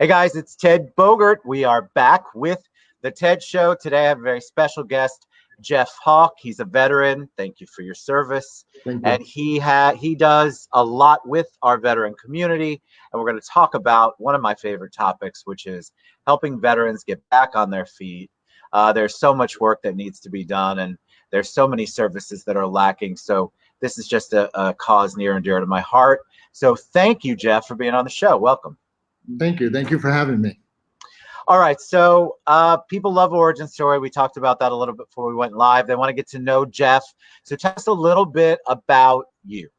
Hey guys, it's Ted Bogert. We are back with the TED Show. Today I have a very special guest, Jeff Hawk. He's a veteran. Thank you for your service. Thank And you. he does a lot with our veteran community. And we're going to talk about one of my favorite topics, which is helping veterans get back on their feet. There's so much work that needs to be done, and there's so many services that are lacking. So this is just a cause near and dear to my heart. So thank you, Jeff, for being on the show. Welcome. Thank you. Thank you for having me. All right, so people love origin story. We talked about that a little bit before we went live. They want to get to know Jeff. So tell us a little bit about you.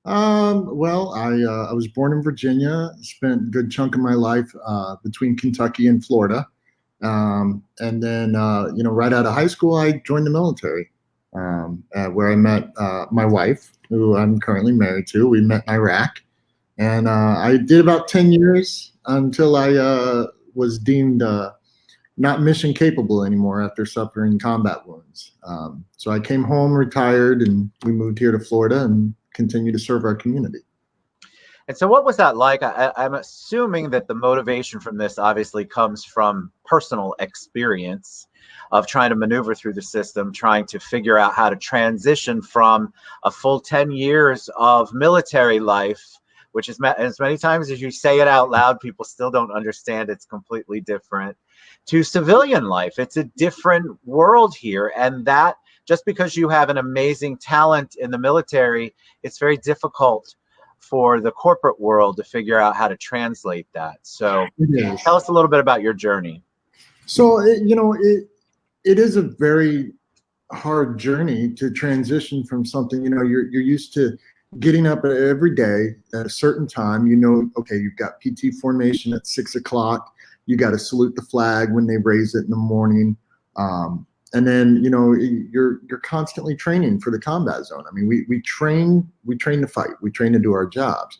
I was born in Virginia, spent a good chunk of my life between Kentucky and Florida. And then, right out of high school, I joined the military, where I met my wife, who I'm currently married to. We met in Iraq. And I did about 10 years until I was deemed not mission capable anymore after suffering combat wounds. So I came home, retired, and we moved here to Florida and continue to serve our community. And so what was that like? I'm assuming that the motivation from this obviously comes from personal experience of trying to maneuver through the system, trying to figure out how to transition from a full 10 years of military life, which is as many times as you say it out loud, people still don't understand it's completely different, to civilian life. It's a different world here. And that just because you have an amazing talent in the military, it's very difficult for the corporate world to figure out how to translate that. So tell us a little bit about your journey. So, it is a very hard journey to transition from something, you're used to getting up every day at a certain time. Okay, you've got PT formation at 6 o'clock. You got to salute the flag when they raise it in the morning. And then, you're constantly training for the combat zone. I mean, we train to fight. We train to do our jobs.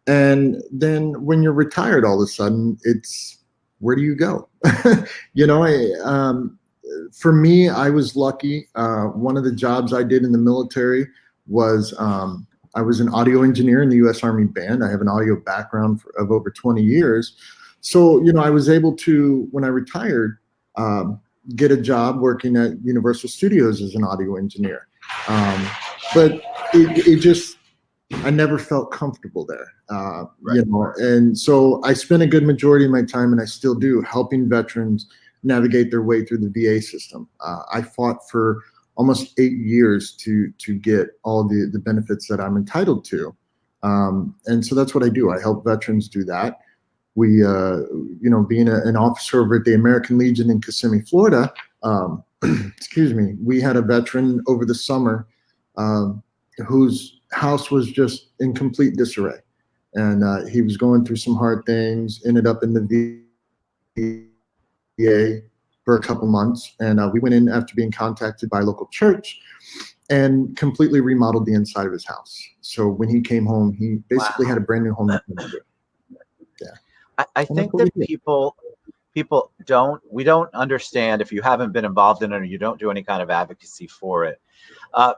And then when you're retired, all of a sudden, it's where do you go? For me, I was lucky. One of the jobs I did in the military was I was an audio engineer in the U.S. Army Band. I have an audio background of over 20 years. So, I was able to, when I retired, get a job working at Universal Studios as an audio engineer. But I never felt comfortable there, Right. And so I spent a good majority of my time, and I still do, helping veterans navigate their way through the VA system. I fought for almost 8 years to get all the benefits that I'm entitled to. And so that's what I do. I help veterans do that. We, being an officer over at the American Legion in Kissimmee, Florida, excuse me, we had a veteran over the summer whose house was just in complete disarray. And he was going through some hard things, ended up in the VA for a couple months. And we went in after being contacted by a local church and completely remodeled the inside of his house. So when he came home, he basically had a brand new home. I think that we don't understand, if you haven't been involved in it or you don't do any kind of advocacy for it.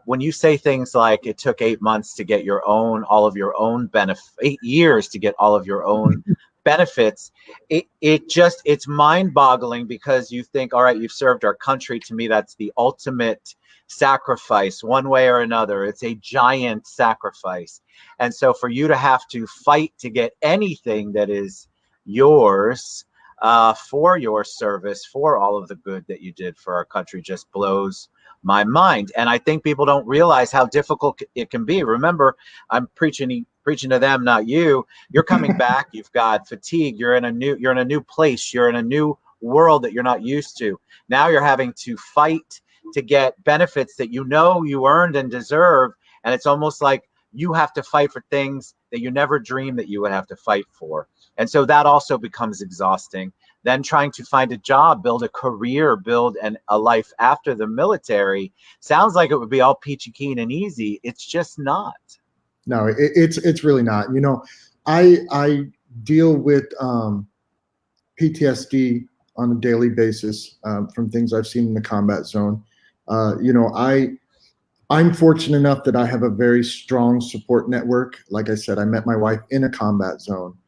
When you say things like it took 8 months to get all of your own benefit, 8 years to get all of your own benefits, it's mind boggling, because you think, all right, you've served our country. To me, that's the ultimate sacrifice one way or another. It's a giant sacrifice. And so for you to have to fight to get anything that is yours for your service, for all of the good that you did for our country, just blows my mind. And I think people don't realize how difficult it can be. Remember, I'm preaching to them, not you. You're coming back, you've got fatigue, you're in a new place, you're in a new world that you're not used to. Now you're having to fight to get benefits that you earned and deserve, and it's almost like you have to fight for things that you never dreamed that you would have to fight for. And so that also becomes exhausting. Then trying to find a job, build a career, build a life after the military sounds like it would be all peachy keen and easy. It's just not. No, it's really not. I deal with PTSD on a daily basis from things I've seen in the combat zone. I'm fortunate enough that I have a very strong support network. Like I said, I met my wife in a combat zone.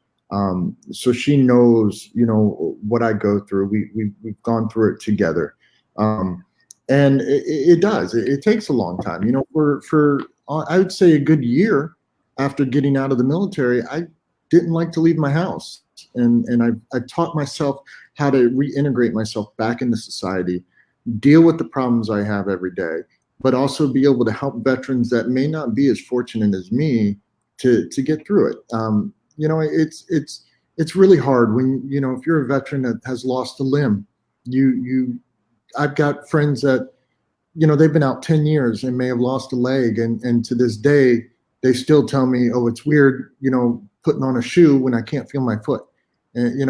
So she knows, what I go through. We've gone through it together. And it does. It takes a long time. For I would say a good year after getting out of the military, I didn't like to leave my house, and I taught myself how to reintegrate myself back into society, deal with the problems I have every day, but also be able to help veterans that may not be as fortunate as me to get through it. It's really hard when if you're a veteran that has lost a limb. I've got friends that they've been out 10 years and may have lost a leg, and to this day they still tell me, oh, it's weird, putting on a shoe when I can't feel my foot. And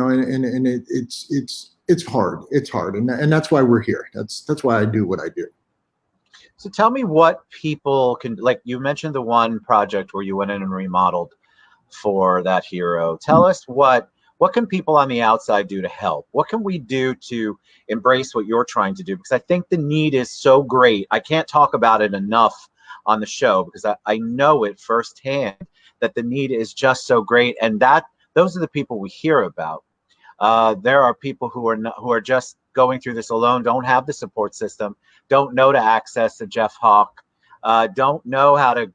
it's hard. It's hard, and that's why we're here. That's why I do what I do. So tell me what people can, like you mentioned the one project where you went in and remodeled for that hero. Tell us what can people on the outside do to help? What can we do to embrace what you're trying to do? Because I think the need is so great. I can't talk about it enough on the show because I know it firsthand that the need is just so great, and that those are the people we hear about. There are people who are just going through this alone, don't have the support system, don't know to access a Jeff Hawk, don't know how to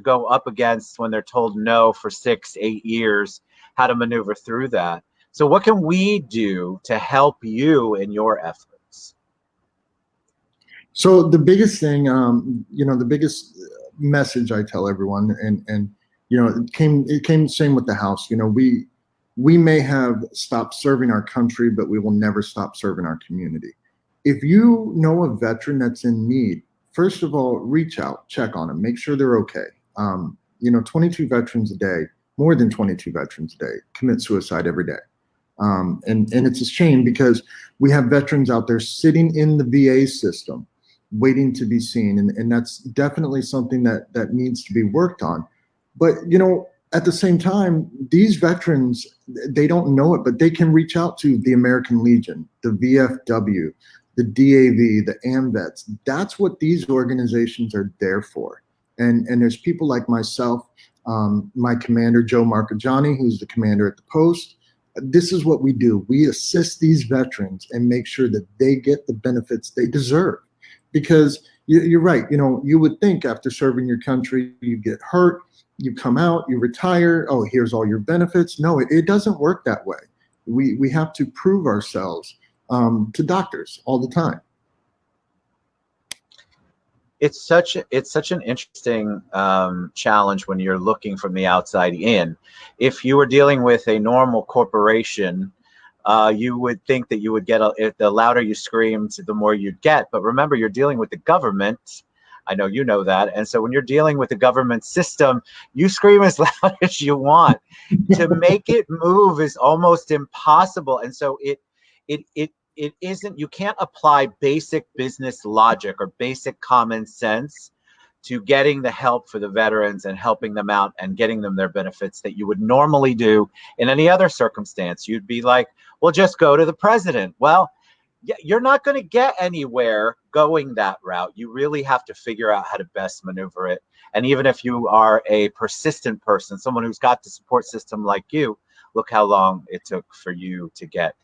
go up against when they're told no for 6-8 years, how to maneuver through that. So what can we do to help you in your efforts? So the biggest thing, the biggest message I tell everyone, and it came same with the house. We may have stopped serving our country, but we will never stop serving our community. If you know a veteran that's in need, first of all, reach out, check on them, make sure they're okay. 22 veterans a day, more than 22 veterans a day, commit suicide every day. And it's a shame because we have veterans out there sitting in the VA system waiting to be seen. And that's definitely something that needs to be worked on. But, at the same time, these veterans, they don't know it, but they can reach out to the American Legion, the VFW, the DAV, the AMVETS. That's what these organizations are there for. And there's people like myself, my commander, Joe Marcagiani, who's the commander at the post. This is what we do. We assist these veterans and make sure that they get the benefits they deserve. Because you're right, you would think after serving your country, you get hurt, you come out, you retire, oh, here's all your benefits. No, it doesn't work that way. We have to prove ourselves to doctors all the time. It's such an interesting challenge when you're looking from the outside in. If you were dealing with a normal corporation, you would think that you would get the louder you screamed, the more you'd get. But remember, you're dealing with the government. I know you know that. And so when you're dealing with the government system, you scream as loud as you want. To make it move is almost impossible. And so it isn't, you can't apply basic business logic or basic common sense to getting the help for the veterans and helping them out and getting them their benefits that you would normally do in any other circumstance. You'd be like, well, just go to the president. Well, you're not going to get anywhere going that route. You really have to figure out how to best maneuver it. And even if you are a persistent person, someone who's got the support system like you, look how long it took for you to get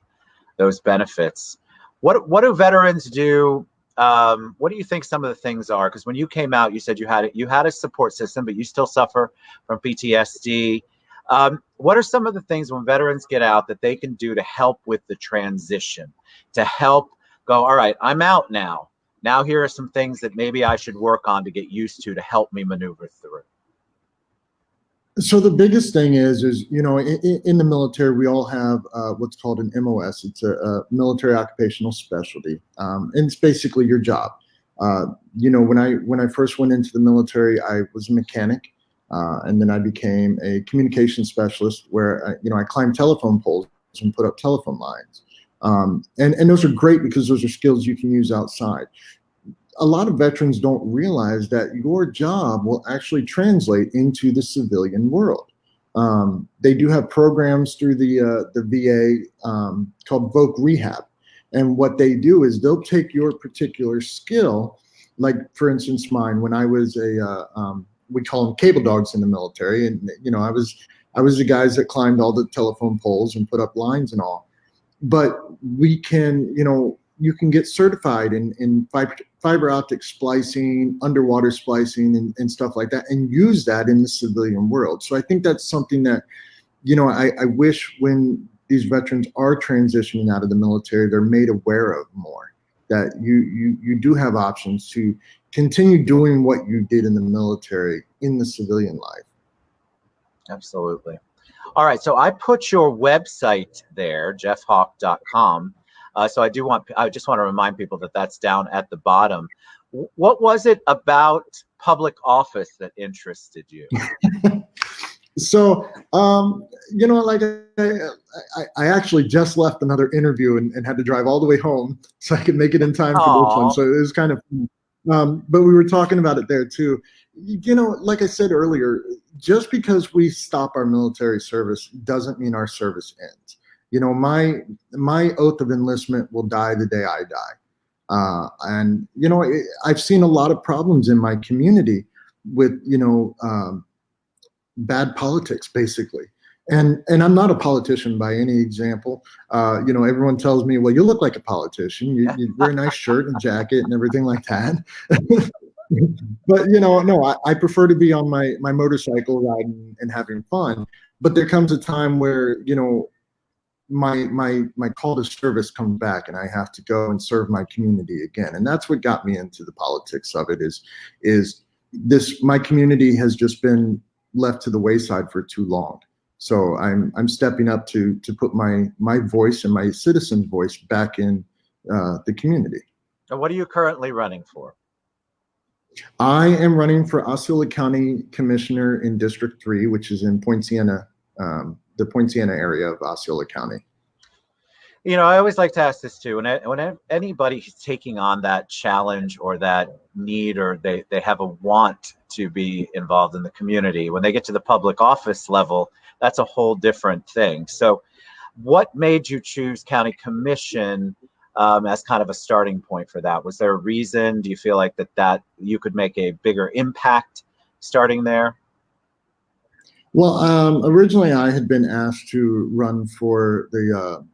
those benefits. What do veterans do? What do you think some of the things are? Because when you came out, you said you had a support system, but you still suffer from PTSD. What are some of the things when veterans get out that they can do to help with the transition, to help go, all right, I'm out now. Now here are some things that maybe I should work on to get used to help me maneuver through. So the biggest thing is in the military, we all have what's called an MOS. It's a military occupational specialty. And it's basically your job. When I first went into the military, I was a mechanic. And then I became a communication specialist where, I climbed telephone poles and put up telephone lines. And those are great because those are skills you can use outside. A lot of veterans don't realize that your job will actually translate into the civilian world. They do have programs through the VA called VOC Rehab. And what they do is they'll take your particular skill, like, for instance, mine, when I was we call them cable dogs in the military. And, I was the guys that climbed all the telephone poles and put up lines and all. But we can, you can get certified in fiber optic splicing, underwater splicing, and stuff like that, and use that in the civilian world. So I think that's something that, I wish when these veterans are transitioning out of the military, they're made aware of more, that you do have options to continue doing what you did in the military in the civilian life. Absolutely. All right. So I put your website there, jeffhawk.com. So I just want to remind people that that's down at the bottom. What was it about public office that interested you? So, like I actually just left another interview and had to drive all the way home so I could make it in time for this one. So it was kind of, but we were talking about it there too. Like I said earlier, just because we stop our military service doesn't mean our service ends. My oath of enlistment will die the day I die. And, I've seen a lot of problems in my community with, bad politics, basically. And I'm not a politician by any example. Everyone tells me, well, you look like a politician. You wear a nice shirt and jacket and everything like that. But, no, I prefer to be on my motorcycle riding and having fun. But there comes a time where, my call to service comes back and I have to go and serve my community again. And that's what got me into the politics of it is this, my community has just been left to the wayside for too long. So I'm stepping up to put my voice and my citizens' voice back in the community. And what are you currently running for? I am running for Osceola County Commissioner in District 3, which is in Poinciana, the Poinciana area of Osceola County. I always like to ask this too. When anybody's taking on that challenge or that need, or they have a want to be involved in the community, when they get to the public office level, that's a whole different thing. So what made you choose county commission as kind of a starting point for that? Was there a reason? Do you feel like that you could make a bigger impact starting there? Well, originally I had been asked to run for the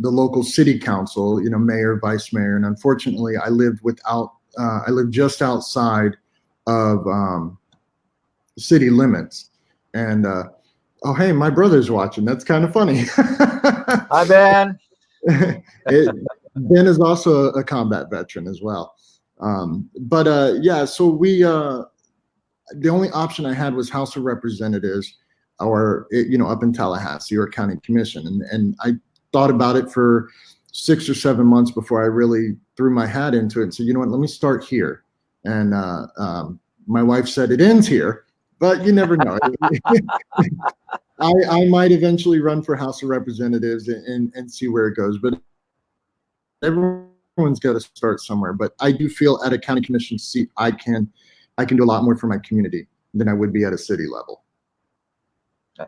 local city council, mayor, vice mayor, and unfortunately I lived just outside of city limits. And oh, hey, my brother's watching. That's kind of funny. Hi, Ben. Ben is also a combat veteran as well. Yeah, so the only option I had was House of Representatives or, up in Tallahassee, or county commission. And I thought about it for 6 or 7 months before I really threw my hat into it and said, you know what, let me start here. And my wife said, it ends here, but you never know. I might eventually run for House of Representatives and see where it goes, but everyone's got to start somewhere. But I do feel at a county commission seat, I can do a lot more for my community than I would be at a city level.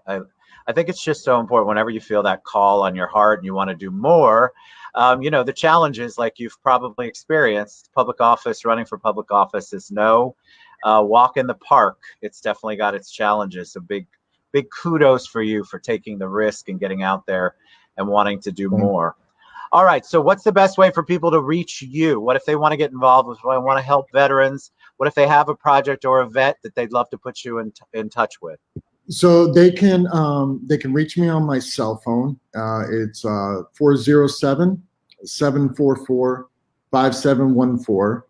I think it's just so important whenever you feel that call on your heart and you want to do more. The challenges, like you've probably experienced, running for public office is no walk in the park. It's definitely got its challenges. So big kudos for you for taking the risk and getting out there and wanting to do more. All right. So what's the best way for people to reach you? What if they want to get involved? If they want to help veterans? What if they have a project or a vet that they'd love to put you in touch with? So they can reach me on my cell phone. It's 407-744-5714.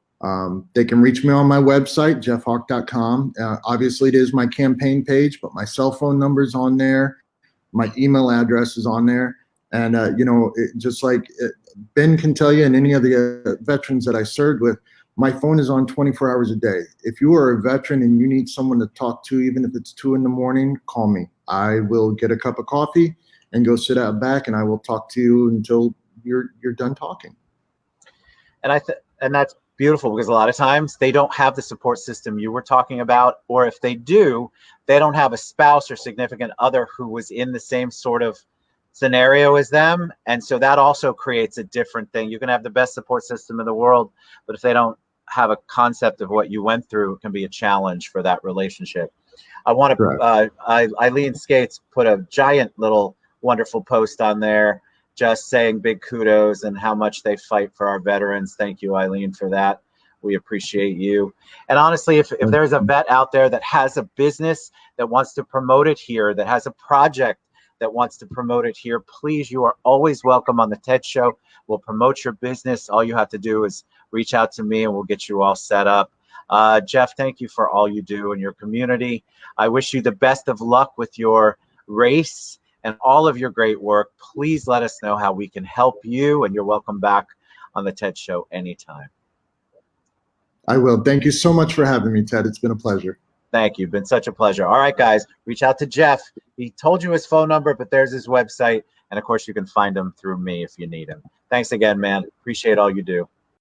They can reach me on my website, jeffhawk.com. Obviously, it is my campaign page, but my cell phone number is on there. My email address is on there. And, just like Ben can tell you and any of the veterans that I served with, my phone is on 24 hours a day. If you are a veteran and you need someone to talk to, even if it's 2 a.m, call me. I will get a cup of coffee and go sit out back, and I will talk to you until you're done talking. And and that's beautiful, because a lot of times they don't have the support system you were talking about, or if they do, they don't have a spouse or significant other who was in the same sort of scenario as them. And so that also creates a different thing. You can have the best support system in the world, but if they don't have a concept of what you went through, it can be a challenge for that relationship. I want to, Correct. Eileen Skates put a giant little wonderful post on there just saying big kudos and how much they fight for our veterans. Thank you, Eileen, for that. We appreciate you. And honestly, if there's a vet out there that has a business that wants to promote it here, that has a project that wants to promote it here, please, you are always welcome on the TED Show. We'll promote your business. All you have to do is reach out to me and we'll get you all set up. Jeff, thank you for all you do in your community. I wish you the best of luck with your race and all of your great work. Please let us know how we can help you, and you're welcome back on the TED Show anytime. I will. Thank you so much for having me, Ted. It's been a pleasure. Thank you. Been such a pleasure. All right, guys, reach out to Jeff. He told you his phone number, but there's his website. And of course, you can find him through me if you need him. Thanks again, man. Appreciate all you do.